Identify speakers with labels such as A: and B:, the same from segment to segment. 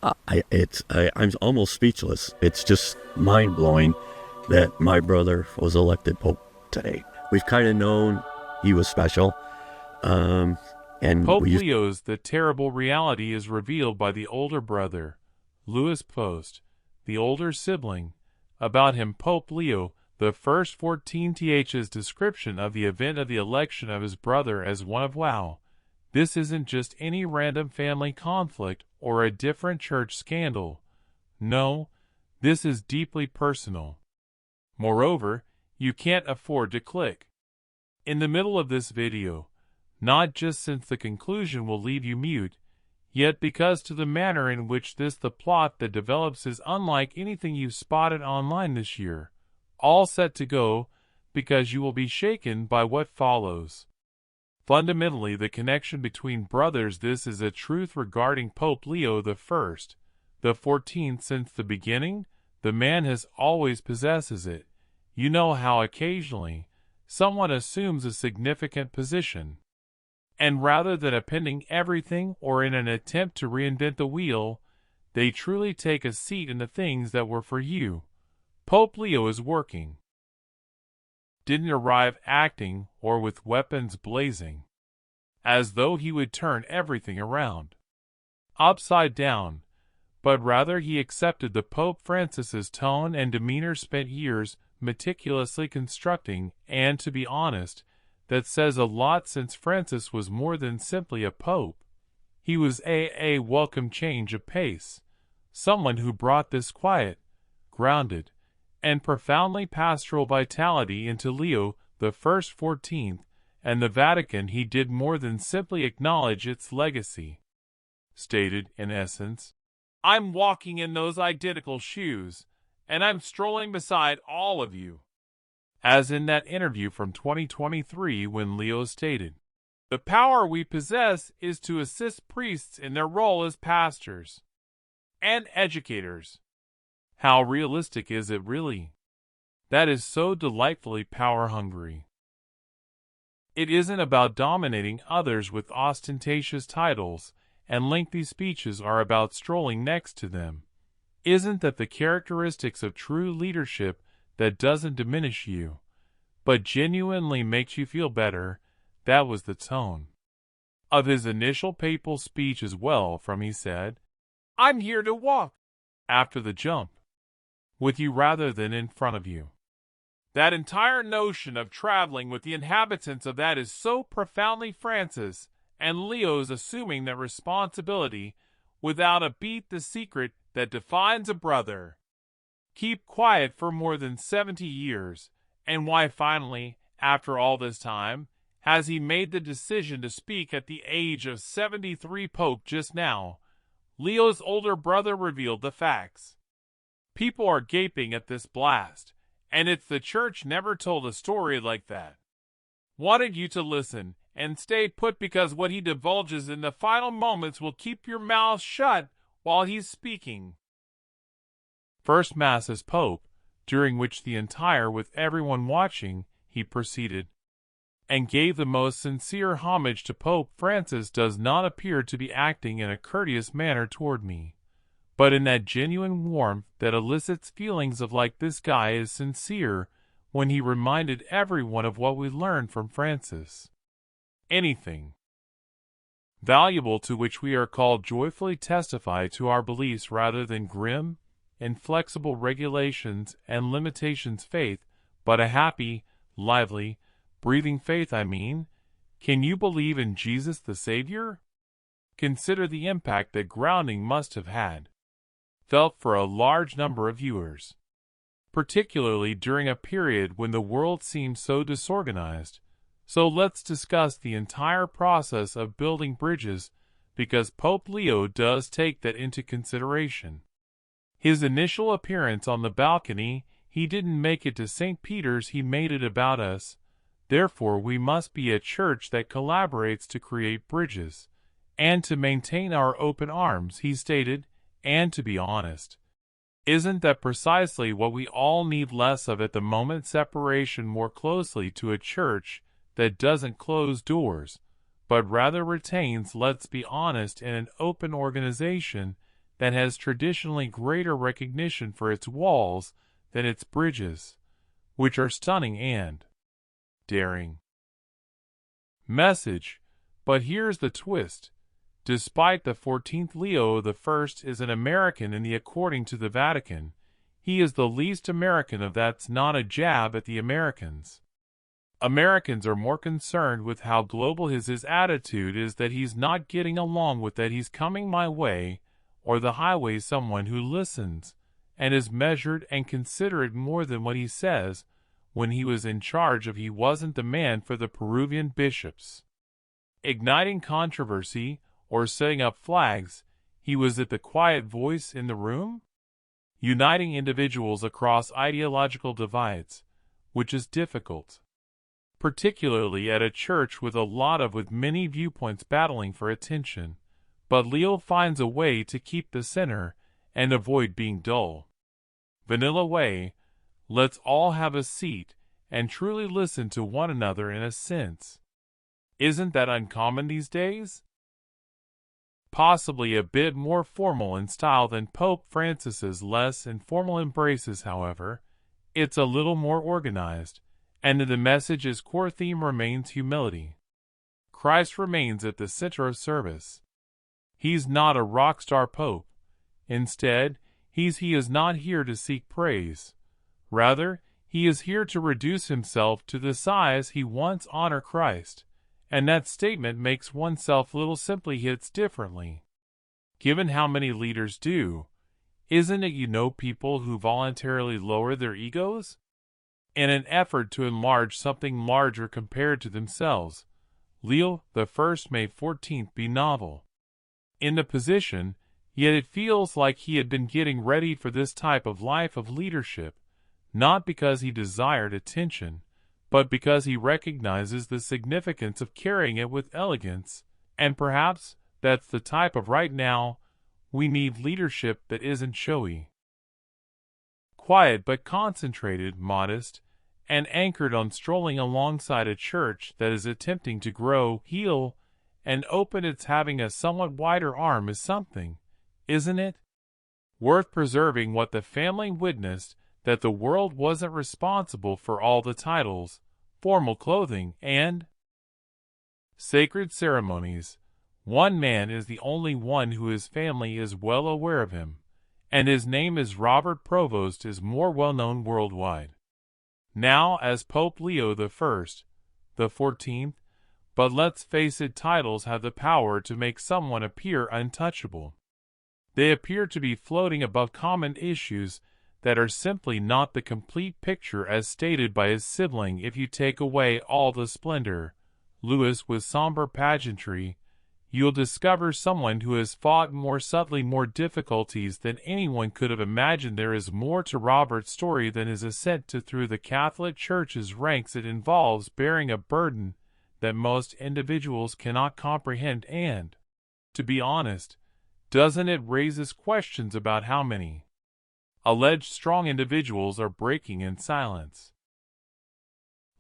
A: I'm almost speechless. It's just mind blowing that my brother was elected Pope today. We've kind of known he was special, and
B: Pope
A: we used.
B: Leo's the terrible reality is revealed by the older brother, Louis Post, the older sibling. About him, Pope Leo the first 14th's description of the event of the election of his brother as one of wow. This isn't just any random family conflict or a different church scandal. No, this is deeply personal. Moreover, you can't afford to click in the middle of this video, not just since the conclusion will leave you mute, yet because to the manner in which the plot that develops is unlike anything you've spotted online this year. All set to go, because you will be shaken by what follows. Fundamentally, the connection between brothers. This is a truth regarding Pope Leo the 14th since the beginning. The man has always possesses it. You know how occasionally someone assumes a significant position, and rather than appending everything or in an attempt to reinvent the wheel, they truly take a seat in the things that were for you. Pope Leo is working. Didn't arrive acting or with weapons blazing, as though he would turn everything around, upside down, but rather he accepted the Pope Francis's tone and demeanor, spent years meticulously constructing, and to be honest, that says a lot since Francis was more than simply a pope. He was a welcome change of pace, someone who brought this quiet, grounded, and profoundly pastoral vitality into Leo the 14th, and the Vatican. He did more than simply acknowledge its legacy. Stated, in essence, I'm walking in those identical shoes, and I'm strolling beside all of you. As in that interview from 2023 when Leo stated, the power we possess is to assist priests in their role as pastors and educators. How realistic is it really? That is so delightfully power-hungry. It isn't about dominating others with ostentatious titles, and lengthy speeches are about strolling next to them. Isn't that the characteristics of true leadership that doesn't diminish you, but genuinely makes you feel better? That was the tone of his initial papal speech as well. He said, I'm here to walk after the jump with you rather than in front of you. That entire notion of traveling with the inhabitants of that is so profoundly Francis, and Leo's assuming that responsibility without a beat. The secret that defines a brother. Keep quiet for more than 70 years, and why finally, after all this time, has he made the decision to speak at the age of 73? Pope just now, Leo's older brother revealed the facts. People are gaping at this blast, and it's the church never told a story like that. Wanted you to listen and stay put because what he divulges in the final moments will keep your mouth shut while he's speaking. First Mass as Pope, during which the entire with everyone watching, he proceeded, and gave the most sincere homage to Pope Francis, does not appear to be acting in a courteous manner toward me, but in that genuine warmth that elicits feelings of like this guy is sincere when he reminded everyone of what we learned from Francis. Anything valuable to which we are called joyfully testify to our beliefs rather than grim, inflexible regulations and limitations. Faith, but a happy, lively, breathing faith. I mean, can you believe in Jesus the Savior? Consider the impact that grounding must have had. Felt for a large number of viewers, particularly during a period when the world seemed so disorganized. So let's discuss the entire process of building bridges, because Pope Leo does take that into consideration. His initial appearance on the balcony, he didn't make it to St. Peter's, he made it about us. Therefore we must be a church that collaborates to create bridges, and to maintain our open arms, he stated. And to be honest, isn't that precisely what we all need less of at the moment? Separation more closely to a church that doesn't close doors, but rather retains, let's be honest, in an open organization that has traditionally greater recognition for its walls than its bridges, which are stunning and daring. Message, but here's the twist. Despite the 14th Leo I is an American in the according to the Vatican, he is the least American of that's not a jab at the Americans. Americans are more concerned with how global his attitude is that he's not getting along with that he's coming my way, or the highway someone who listens, and is measured and considerate more than what he says. When he was in charge of he wasn't the man for the Peruvian bishops. Igniting controversy, or setting up flags, he was the quiet voice in the room? Uniting individuals across ideological divides, which is difficult. Particularly at a church with many viewpoints battling for attention. But Leo finds a way to keep the center and avoid being dull. Vanilla way, let's all have a seat and truly listen to one another in a sense. Isn't that uncommon these days? Possibly a bit more formal in style than Pope Francis's less informal embraces, however, it's a little more organized, and the message's core theme remains humility. Christ remains at the center of service. He's not a rock star pope. Instead, he is not here to seek praise. Rather, he is here to reduce himself to the size he wants honor Christ. And that statement makes oneself little simply hits differently. Given how many leaders do, isn't it people who voluntarily lower their egos? In an effort to enlarge something larger compared to themselves, Leo I May 14th be novel. In the position, yet it feels like he had been getting ready for this type of life of leadership, not because he desired attention, but because he recognizes the significance of carrying it with elegance, and perhaps that's the type of right now, we need leadership that isn't showy. Quiet but concentrated, modest, and anchored on strolling alongside a church that is attempting to grow, heal, and open its having a somewhat wider arm is something, isn't it? Worth preserving what the family witnessed, that the world wasn't responsible for all the titles, formal clothing, and sacred ceremonies. One man is the only one who his family is well aware of him, and his name is Robert Provost is more well known worldwide. Now as Pope Leo I, the 14th, but let's face it, titles have the power to make someone appear untouchable. They appear to be floating above common issues that are simply not the complete picture as stated by his sibling. If you take away all the splendor, Louis with somber pageantry, you'll discover someone who has fought more subtly more difficulties than anyone could have imagined. There is more to Robert's story than his ascent through the Catholic Church's ranks. It involves bearing a burden that most individuals cannot comprehend and, to be honest, doesn't it raises questions about how many alleged strong individuals are breaking in silence.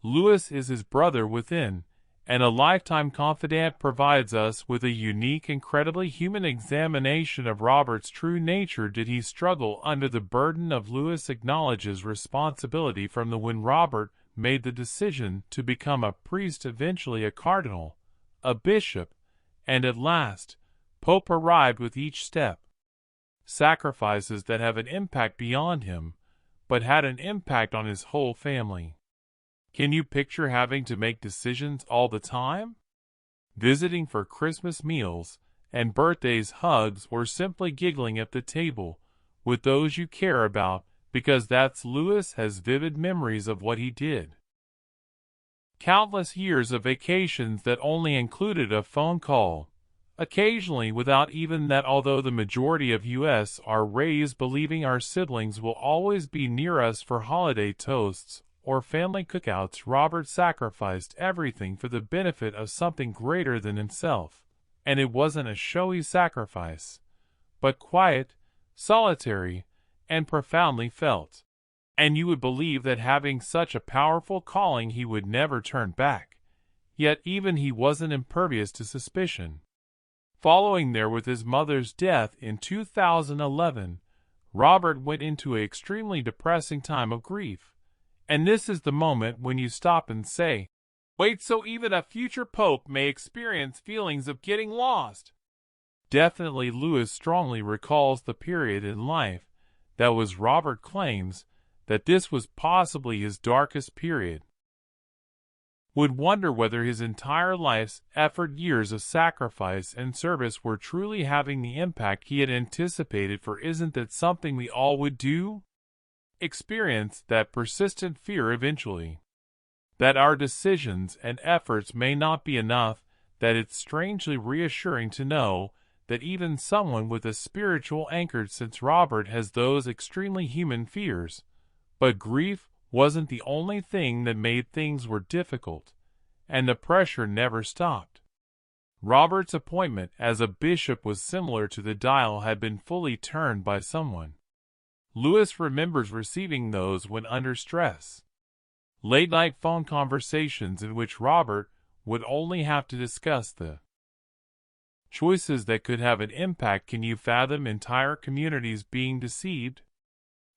B: Louis is his brother within, and a lifetime confidant provides us with a unique, incredibly human examination of Robert's true nature. Did he struggle under the burden of Louis acknowledges responsibility from when Robert made the decision to become a priest, eventually a cardinal, a bishop, and at last, Pope arrived with each step. Sacrifices that have an impact beyond him, but had an impact on his whole family. Can you picture having to make decisions all the time? Visiting for Christmas meals and birthdays, hugs, or simply giggling at the table with those you care about, because that's Louis has vivid memories of what he did. Countless years of vacations that only included a phone call. Occasionally without even that. Although the majority of us are raised believing our siblings will always be near us for holiday toasts or family cookouts, Robert sacrificed everything for the benefit of something greater than himself. And it wasn't a showy sacrifice, but quiet, solitary, and profoundly felt. And you would believe that having such a powerful calling he would never turn back. Yet even he wasn't impervious to suspicion. Following there with his mother's death in 2011, Robert went into an extremely depressing time of grief. And this is the moment when you stop and say, wait, so even a future pope may experience feelings of getting lost. Definitely Lewis strongly recalls the period in life that was Robert claims that this was possibly his darkest period. Would wonder whether his entire life's effort, years of sacrifice and service were truly having the impact he had anticipated, for isn't that something we all would do? Experience that persistent fear eventually. That our decisions and efforts may not be enough, that it's strangely reassuring to know that even someone with a spiritual anchored since Robert has those extremely human fears. But grief wasn't the only thing that made things were difficult, and the pressure never stopped. Robert's appointment as a bishop was similar to the dial had been fully turned by someone. Lewis remembers receiving those when under stress. Late-night phone conversations in which Robert would only have to discuss the choices that could have an impact. Can you fathom entire communities being deceived?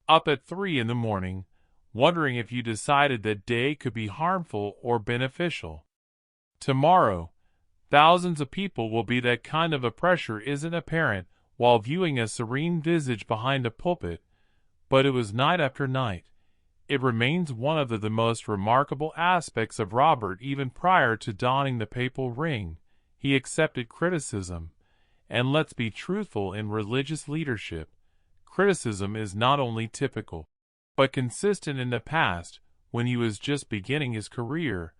B: Up at 3 in the morning, wondering if you decided that day could be harmful or beneficial. Tomorrow, thousands of people will be that kind of a pressure isn't apparent while viewing a serene visage behind a pulpit, but it was night after night. It remains one of the most remarkable aspects of Robert. Even prior to donning the papal ring, he accepted criticism. And let's be truthful, in religious leadership, criticism is not only typical, but consistent. In the past, when he was just beginning his career,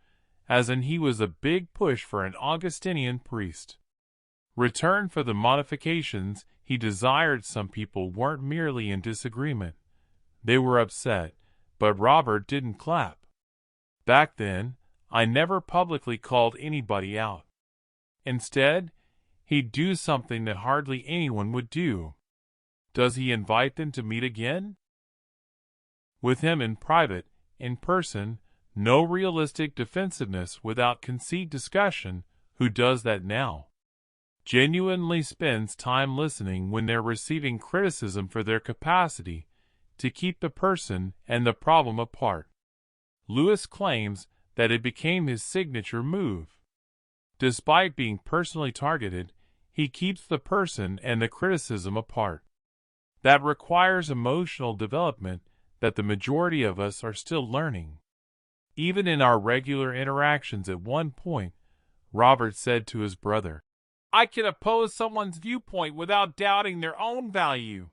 B: as in he was a big push for an Augustinian priest. Return for the modifications he desired. Some people weren't merely in disagreement. They were upset, but Robert didn't clap. Back then, I never publicly called anybody out. Instead, he'd do something that hardly anyone would do. Does he invite them to meet again? With him in private, in person, no realistic defensiveness without conceit discussion. Who does that now? Genuinely spends time listening when they're receiving criticism for their capacity to keep the person and the problem apart. Lewis claims that it became his signature move. Despite being personally targeted, he keeps the person and the criticism apart. That requires emotional development that the majority of us are still learning. Even in our regular interactions, at one point, Robert said to his brother, I can oppose someone's viewpoint without doubting their own value.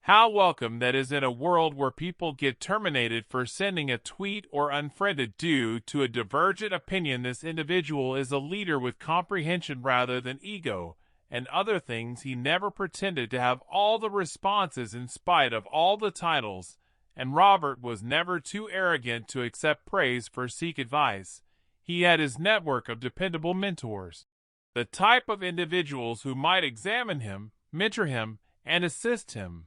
B: How welcome that is in a world where people get terminated for sending a tweet or unfriended due to a divergent opinion. This individual is a leader with comprehension rather than ego, and other things. He never pretended to have all the responses in spite of all the titles, and Robert was never too arrogant to accept praise for seek advice. He had his network of dependable mentors, the type of individuals who might examine him, mentor him, and assist him.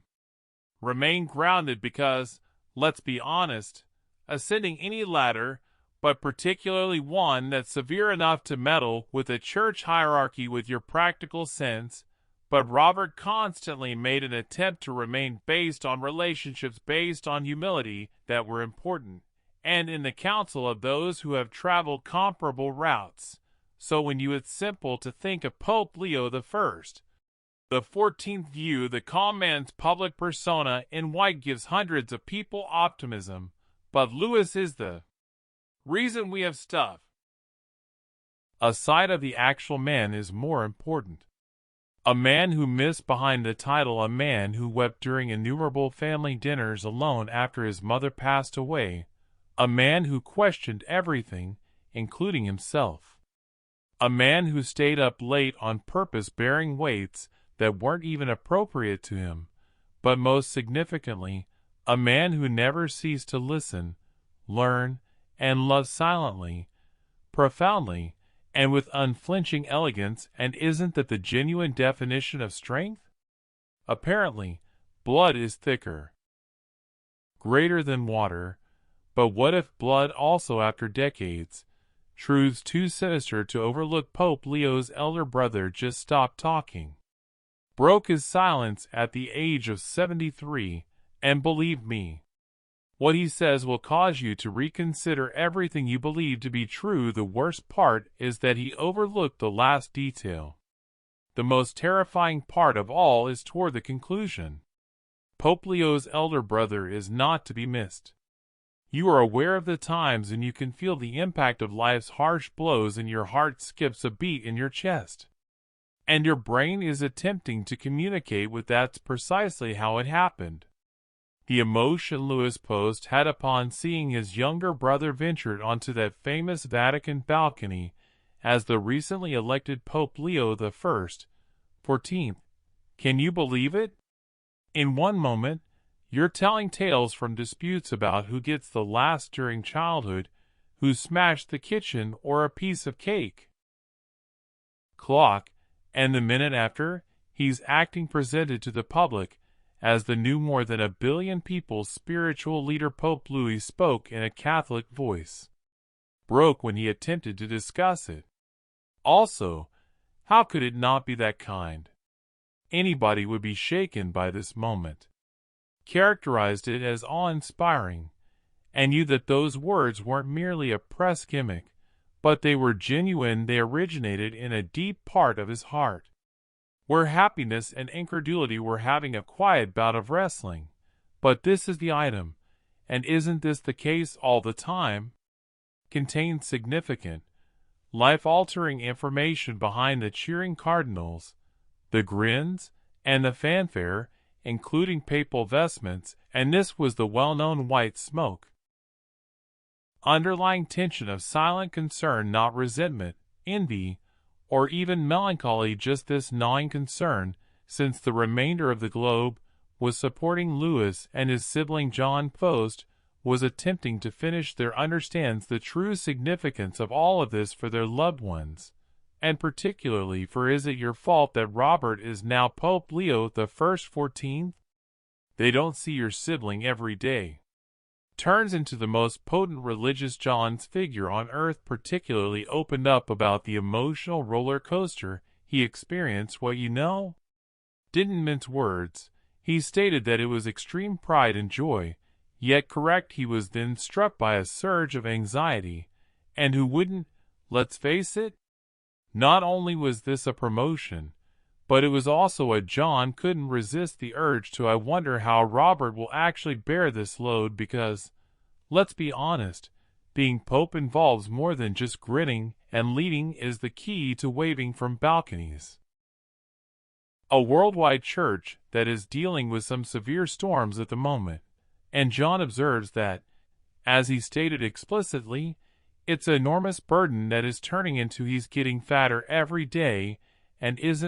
B: Remain grounded because, let's be honest, ascending any ladder, but particularly one that's severe enough to meddle with a church hierarchy with your practical sense, but Robert constantly made an attempt to remain based on relationships, based on humility that were important, and in the counsel of those who have traveled comparable routes. So when it's simple to think of Pope Leo the 14th view, the calm man's public persona in white gives hundreds of people optimism, but Lewis is the reason we have stuff. A side of the actual man is more important. A man who missed behind the title, a man who wept during innumerable family dinners alone after his mother passed away, a man who questioned everything, including himself. A man who stayed up late on purpose bearing weights that weren't even appropriate to him, but most significantly, a man who never ceased to listen, learn, and love silently, profoundly, and with unflinching elegance. And isn't that the genuine definition of strength? Apparently, blood is thicker, greater than water, but what if blood also, after decades, truths too sinister to overlook. Pope Leo's elder brother just stopped talking. Broke his silence at the age of 73, and believe me, what he says will cause you to reconsider everything you believe to be true. The worst part is that he overlooked the last detail. The most terrifying part of all is toward the conclusion. Pope Leo's elder brother is not to be missed. You are aware of the times and you can feel the impact of life's harsh blows, and your heart skips a beat in your chest. And your brain is attempting to communicate with that's precisely how it happened. The emotion Louis Post had upon seeing his younger brother ventured onto that famous Vatican balcony as the recently elected Pope Leo the 14th. Can you believe it? In one moment, you're telling tales from disputes about who gets the last during childhood, who smashed the kitchen or a piece of cake. Clock, and the minute after, he's acting presented to the public as the new more than 1 billion people's spiritual leader. Pope Louis spoke in a Catholic voice. Broke when he attempted to discuss it. Also, how could it not be that kind? Anybody would be shaken by this moment. Characterized it as awe-inspiring, and knew that those words weren't merely a press gimmick, but they were genuine. They originated in a deep part of his heart, where happiness and incredulity were having a quiet bout of wrestling. But this is the item, and isn't this the case all the time? Contains significant, life-altering information behind the cheering cardinals, the grins, and the fanfare, including papal vestments, and this was the well-known white smoke. Underlying tension of silent concern, not resentment, envy, or even melancholy, just this gnawing concern, since the remainder of the globe was supporting Louis and his sibling John Post was attempting to finish their understands the true significance of all of this for their loved ones, and particularly for is it your fault that Robert is now Pope Leo the 14th? They don't see your sibling every day. Turns into the most potent religious John's figure on earth, particularly opened up about the emotional roller coaster he experienced. What you know? Didn't mince words. He stated that it was extreme pride and joy, yet correct. He was then struck by a surge of anxiety, and who wouldn't? Let's face it. Not only was this a promotion, but it was also a John couldn't resist the urge to I wonder how Robert will actually bear this load, because, let's be honest, being Pope involves more than just grinning, and leading is the key to waving from balconies. A worldwide church that is dealing with some severe storms at the moment, and John observes that, as he stated explicitly, it's an enormous burden that is turning into he's getting fatter every day and isn't